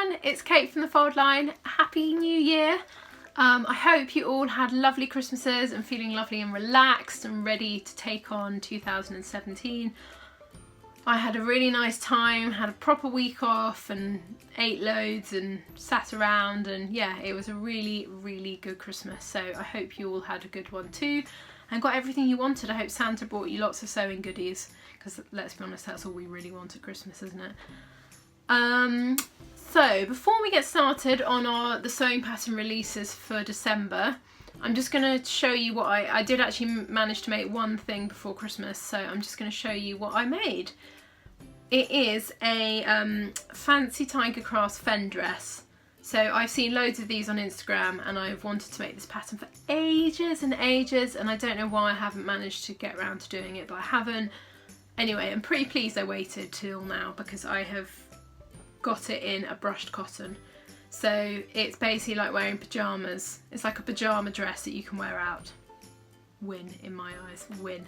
everyone, it's Kate from the Fold Line. Happy New Year. I hope you all had lovely Christmases and feeling lovely and relaxed and ready to take on 2017. I had a really nice time, had a proper week off and ate loads and sat around, and yeah, it was a really good Christmas. So I hope you all had a good one too and got everything you wanted. I hope Santa brought you lots of sewing goodies, because let's be honest, that's all we really want at Christmas, isn't it? So before we get started on the sewing pattern releases for December, I'm just going to show you what I did actually manage to make one thing before Christmas, so I'm just going to show you what I made. It is a fancy tiger crafts fen dress. So I've seen loads of these on Instagram and I've wanted to make this pattern for ages and ages, and I don't know why I haven't managed to get around to doing it, but I haven't. Anyway, I'm pretty pleased I waited till now because I have got it in a brushed cotton. So it's basically like wearing pyjamas. It's like a pajama dress that you can wear out. Win, in my eyes, win.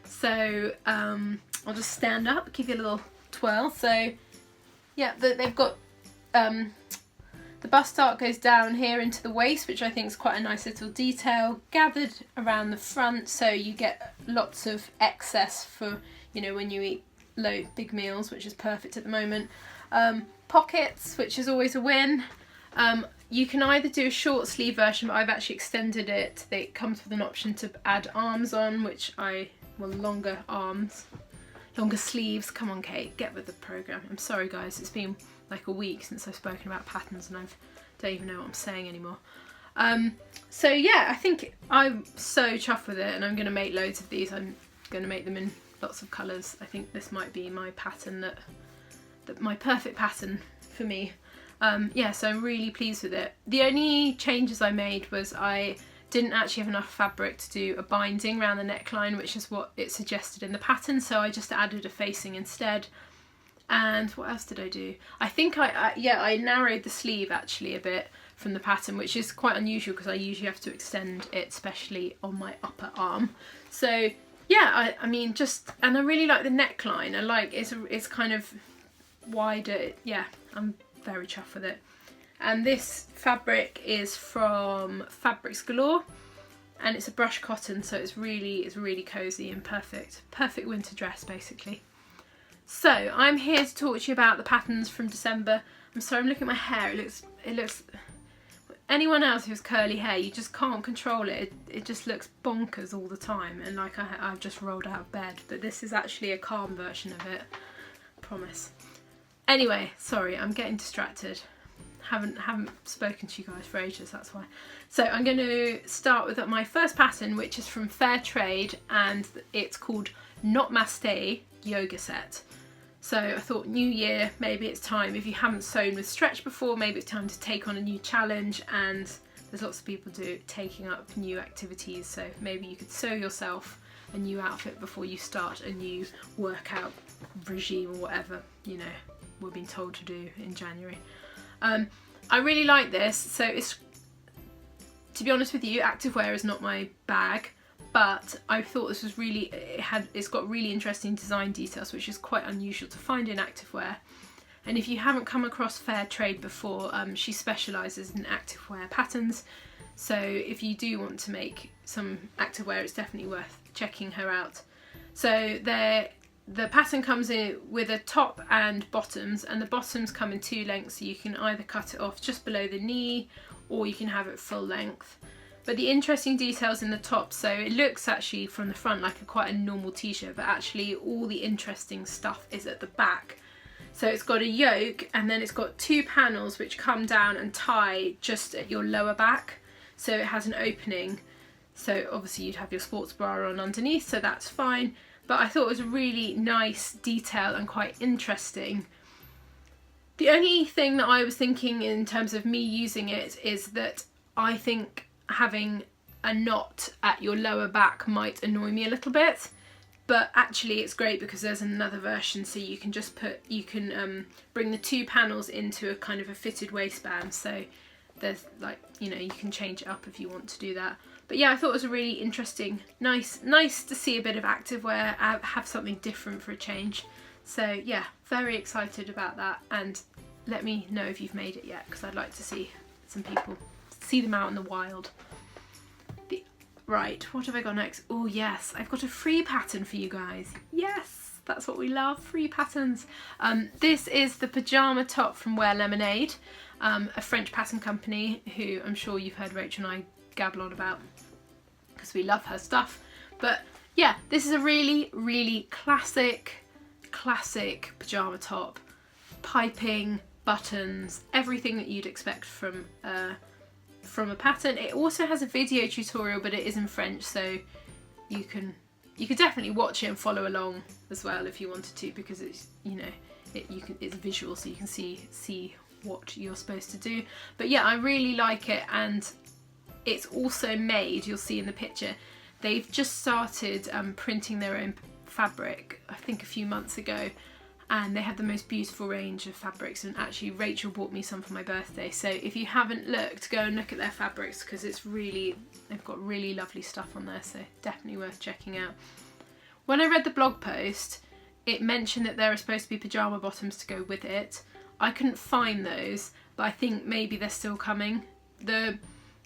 So I'll just stand up, give you a little twirl. So yeah, they've got the bust dart goes down here into the waist, which I think is quite a nice little detail, gathered around the front, so you get lots of excess for, you know, when you eat big meals, which is perfect at the moment. Pockets, which is always a win. You can either do a short sleeve version, but I've actually extended it. It comes with an option to add arms on, which longer arms, longer sleeves. Come on, Kate, get with the program. I'm sorry guys, it's been like a week since I've spoken about patterns and I don't even know what I'm saying anymore. So yeah, I think I'm so chuffed with it, and I'm going to make loads of these. I'm going to make them in lots of colours. I think this might be my pattern my perfect pattern for me. Yeah, so I'm really pleased with it. The only changes I made was I didn't actually have enough fabric to do a binding around the neckline, which is what it suggested in the pattern, so I just added a facing instead. And what else did I do? I think I narrowed the sleeve actually a bit from the pattern, which is quite unusual because I usually have to extend it, especially on my upper arm. So yeah, I mean, and I really like the neckline. I like it's kind of wider. Yeah, I'm very chuffed with it. And this fabric is from Fabrics Galore, and it's a brush cotton, so it's really cozy and perfect winter dress basically. So I'm here to talk to you about the patterns from December. I'm sorry, I'm looking at my hair. It looks. Anyone else who has curly hair, you just can't control it. It just looks bonkers all the time, and like I've just rolled out of bed. But this is actually a calm version of it. I promise. Anyway, sorry, I'm getting distracted. Haven't spoken to you guys for ages, that's why. So I'm going to start with my first pattern, which is from Fair Trade, and it's called Not Maste Yoga Set. So I thought, new year, maybe it's time. If you haven't sewn with stretch before, maybe it's time to take on a new challenge, and there's lots of people taking up new activities, so maybe you could sew yourself a new outfit before you start a new workout regime or whatever, you know, we're being told to do in January. I really like this. So it's, to be honest with you, activewear is not my bag, but I thought this was it's got really interesting design details, which is quite unusual to find in activewear. And if you haven't come across Fair Trade before, she specialises in activewear patterns, so if you do want to make some activewear, it's definitely worth checking her out. So the pattern comes in with a top and bottoms, and the bottoms come in 2 lengths, so you can either cut it off just below the knee or you can have it full length. But the interesting details in the top, so it looks actually from the front like quite a normal t-shirt, but actually all the interesting stuff is at the back. So it's got a yoke, and then it's got 2 panels which come down and tie just at your lower back, so it has an opening. So obviously you'd have your sports bra on underneath, so that's fine. But I thought it was a really nice detail and quite interesting. The only thing that I was thinking in terms of me using it is that I think having a knot at your lower back might annoy me a little bit, but actually it's great because there's another version, so you can just bring the 2 panels into a kind of a fitted waistband, so there's like, you know, you can change it up if you want to do that. But yeah, I thought it was a really interesting, nice to see a bit of activewear, have something different for a change. So yeah, very excited about that, and let me know if you've made it yet, because I'd like to see some people see them out in the wild. Right, what have I got next? Oh yes, I've got a free pattern for you guys. Yes, that's what we love, free patterns. This is the pajama top from Wear Lemonade, a French pattern company who I'm sure you've heard Rachel and I gabble on about because we love her stuff. But yeah, this is a really, really classic pajama top. Piping, buttons, everything that you'd expect from a pattern. It also has a video tutorial, but it is in French, so you could definitely watch it and follow along as well if you wanted to, because it's, you know, it's visual, so you can see what you're supposed to do. But yeah, I really like it, and it's also made, you'll see in the picture, they've just started printing their own fabric, I think a few months ago, and they have the most beautiful range of fabrics, and actually Rachel bought me some for my birthday, so if you haven't looked, go and look at their fabrics, because they've got really lovely stuff on there, so definitely worth checking out. When I read the blog post, it mentioned that there are supposed to be pajama bottoms to go with it. I couldn't find those, but I think maybe they're still coming.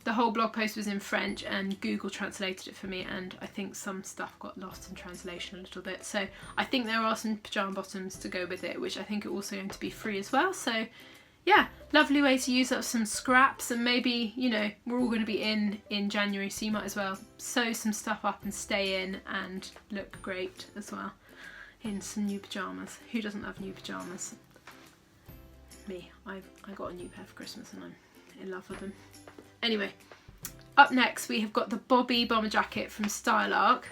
The whole blog post was in French and Google translated it for me, and I think some stuff got lost in translation a little bit. So I think there are some pajama bottoms to go with it, which I think are also going to be free as well. So yeah, lovely way to use up some scraps, and maybe, you know, we're all going to be in January, so you might as well sew some stuff up and stay in and look great as well in some new pyjamas. Who doesn't love new pyjamas? Me. I got a new pair for Christmas and I'm in love with them. Anyway, up next we have got the Bobby bomber jacket from Style Arc.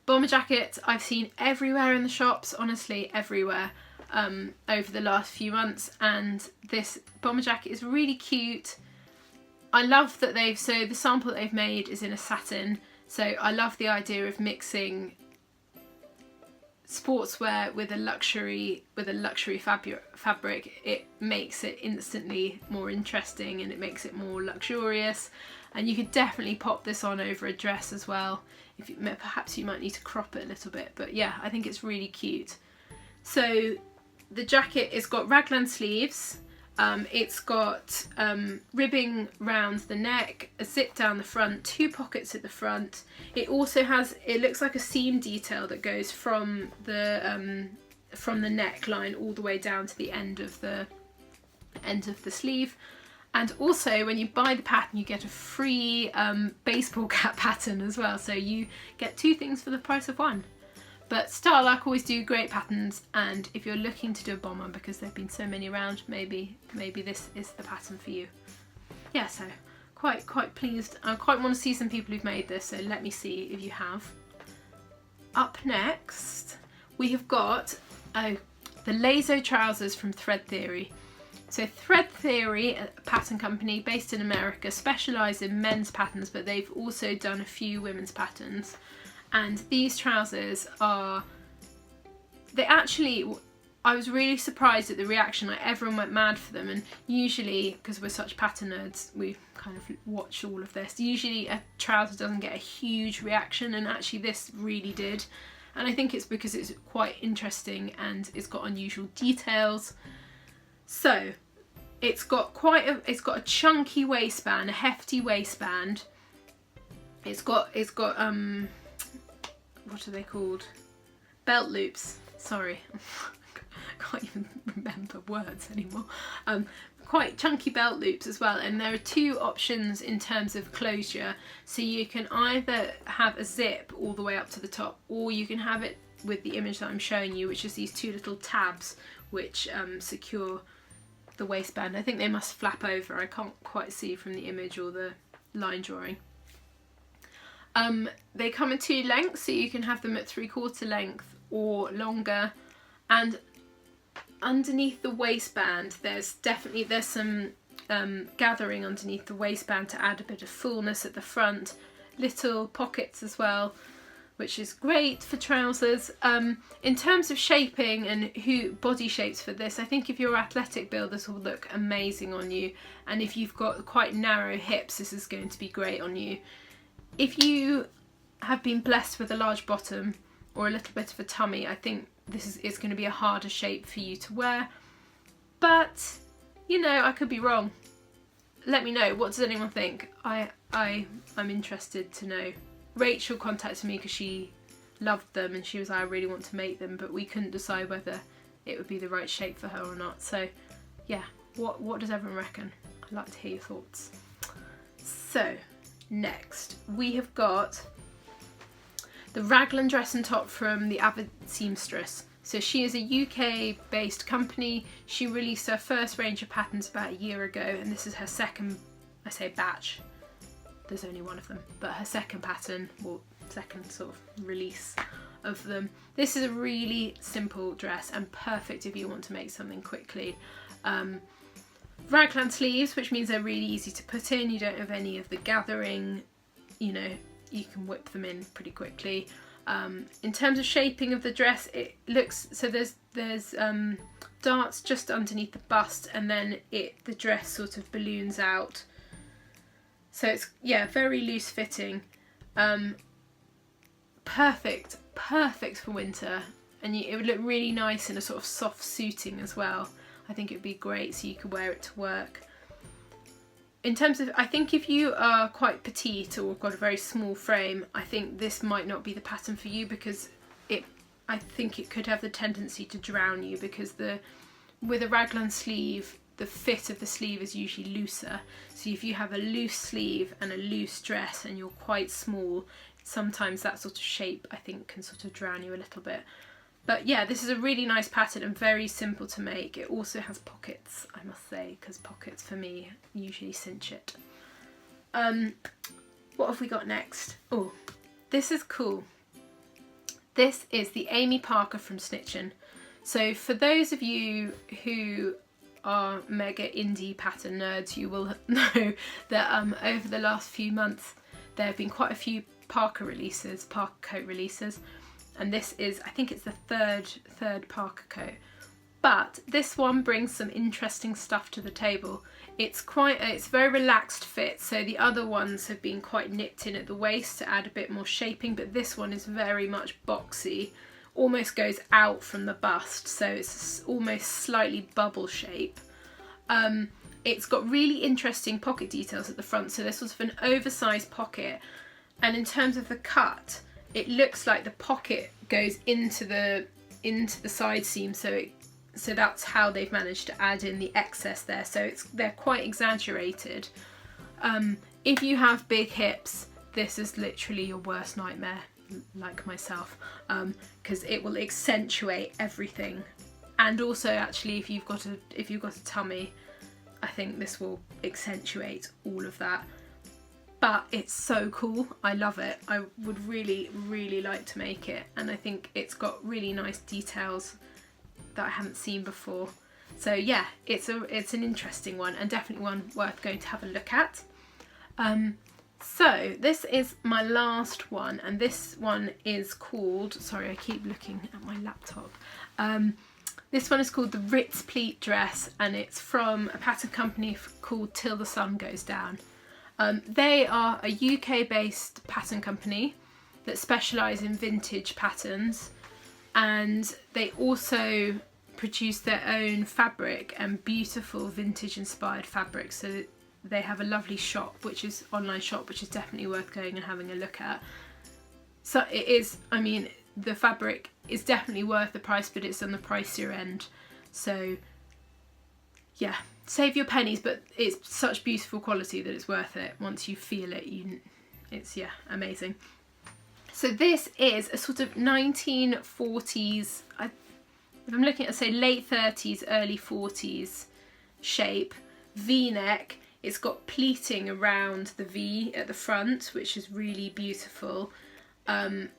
Bomber jacket I've seen everywhere in the shops, honestly everywhere, over the last few months, and this bomber jacket is really cute. I love that so the sample that they've made is in a satin, so I love the idea of mixing sportswear with a luxury fabric. It makes it instantly more interesting and it makes it more luxurious, and you could definitely pop this on over a dress as well. Perhaps you might need to crop it a little bit, but yeah, I think it's really cute. So the jacket has got raglan sleeves, it's got ribbing round the neck, a zip down the front, 2 pockets at the front. It also has, it looks like a seam detail that goes from the neckline all the way down to the end of the sleeve. And also when you buy the pattern you get a free baseball cap pattern as well, so you get 2 things for the price of 1. But Style Arc always do great patterns, and if you're looking to do a bomber, because there've been so many around, maybe this is the pattern for you. Yeah, so quite pleased. I quite want to see some people who've made this, so let me see if you have. Up next we have got the Lazo trousers from Thread Theory. So Thread Theory, a pattern company based in America, specialise in men's patterns, but they've also done a few women's patterns. And these trousers I was really surprised at the reaction. Like, everyone went mad for them, and usually, because we're such pattern nerds, we kind of watch all of this. Usually a trouser doesn't get a huge reaction, and actually this really did. And I think it's because it's quite interesting and it's got unusual details. So it's got a chunky waistband, a hefty waistband. It's got what are they called? Belt loops. Sorry, I can't even remember words anymore. Quite chunky belt loops as well, and there are 2 options in terms of closure. So you can either have a zip all the way up to the top, or you can have it with the image that I'm showing you, which is these 2 little tabs which secure the waistband. I think they must flap over. I can't quite see from the image or the line drawing. They come in 2 lengths, so you can have them at 3/4 length or longer. And underneath the waistband there's some gathering underneath the waistband to add a bit of fullness at the front. Little pockets as well, which is great for trousers. In terms of shaping and body shapes for this, I think if you're athletic build, this will look amazing on you, and if you've got quite narrow hips, this is going to be great on you. If you have been blessed with a large bottom or a little bit of a tummy, I think it's going to be a harder shape for you to wear. but you know, I could be wrong. Let me know, what does anyone think? I'm interested to know. Rachel contacted me because she loved them and she was like, I really want to make them, but we couldn't decide whether it would be the right shape for her or not. So yeah, what does everyone reckon? I'd like to hear your thoughts. So next we have got the Raglan dress and top from the Avid Seamstress. So she is a UK based company. She released her first range of patterns about a year ago, and this is her second, I say batch, there's only one of them, but her second pattern, or second sort of release of them. This is a really simple dress and perfect if you want to make something quickly. Raglan sleeves, which means they're really easy to put in. You don't have any of the gathering, you know, you can whip them in pretty quickly. In terms of shaping of the dress, it looks, so there's darts just underneath the bust, and then the dress sort of balloons out. So it's, yeah, very loose fitting. Perfect for winter, and it would look really nice in a sort of soft suiting as well. I think it would be great, so you could wear it to work. In terms of, I think if you are quite petite or got a very small frame, I think this might not be the pattern for you, because I think it could have the tendency to drown you, because with a Raglan sleeve, the fit of the sleeve is usually looser. So if you have a loose sleeve and a loose dress and you're quite small, sometimes that sort of shape I think can sort of drown you a little bit. But yeah, this is a really nice pattern and very simple to make. It also has pockets, I must say, because pockets for me usually cinch it. What have we got next? Oh, this is cool. This is the Amy Parker from Snitchin'. So for those of you who are mega indie pattern nerds, you will know that over the last few months there have been quite a few Parker coat releases, and this is, I think it's the third Parker coat. But this one brings some interesting stuff to the table. It's very relaxed fit, so the other ones have been quite nipped in at the waist to add a bit more shaping, but this one is very much boxy, almost goes out from the bust, so it's almost slightly bubble shape. It's got really interesting pocket details at the front, so this was an oversized pocket, and in terms of the cut, it looks like the pocket goes into the side seam, so that's how they've managed to add in the excess there. So they're quite exaggerated. If you have big hips, this is literally your worst nightmare, like myself, because it will accentuate everything. And also, actually, if you've got a tummy, I think this will accentuate all of that. But it's so cool. I love it. I would really, really like to make it, and I think it's got really nice details that I haven't seen before. So yeah, it's an interesting one, and definitely one worth going to have a look at. So this is my last one, and this one is called, sorry, I keep looking at my laptop. This one is called the Ritz Pleat Dress, and it's from a pattern company called Till the Sun Goes Down. They are a UK based pattern company that specialise in vintage patterns, and they also produce their own fabric and beautiful vintage inspired fabric. So they have a lovely shop, online shop, which is definitely worth going and having a look at. So it is, I mean, the fabric is definitely worth the price, but it's on the pricier end. So yeah, save your pennies, but it's such beautiful quality that it's worth it. Once you feel it, it's, yeah, amazing. So this is a sort of 1940s, if I'm looking at, say, late 30s, early 40s shape, V-neck. It's got pleating around the V at the front, which is really beautiful. Maybe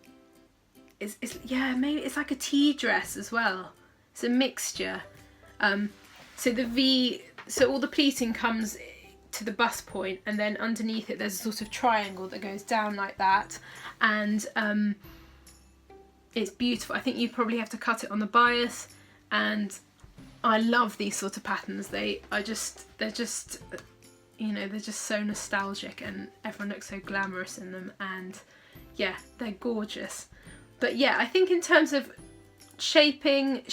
it's like a tea dress as well. It's a mixture. So the V, so all the pleating comes to the bust point, and then underneath it there's a sort of triangle that goes down like that, and it's beautiful. I think you probably have to cut it on the bias, and I love these sort of patterns. They're just you know, they're just so nostalgic, and everyone looks so glamorous in them, and yeah, they're gorgeous. But yeah, I think in terms of shaping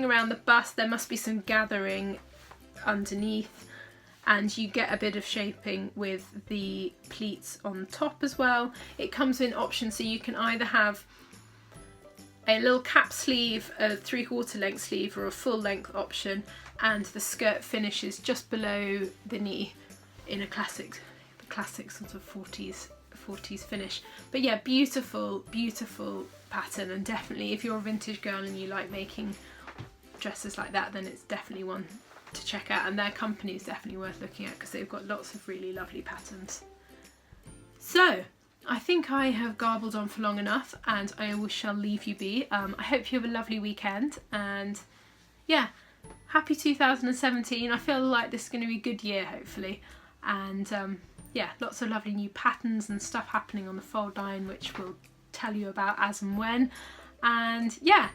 around the bust, there must be some gathering underneath, and you get a bit of shaping with the pleats on top as well. It comes in options, so you can either have a little cap sleeve, a 3/4 length sleeve, or a full length option, and the skirt finishes just below the knee in a classic sort of 40s finish. But yeah, beautiful pattern, and definitely if you're a vintage girl and you like making dresses like that, then it's definitely one to check out, and their company is definitely worth looking at because they've got lots of really lovely patterns. So I think I have garbled on for long enough, and I shall leave you be. I hope you have a lovely weekend, and yeah, happy 2017. I feel like this is going to be a good year, hopefully, and yeah, lots of lovely new patterns and stuff happening on the fold line, which we'll tell you about as and when. And yeah,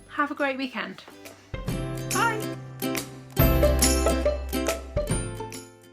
have a great weekend.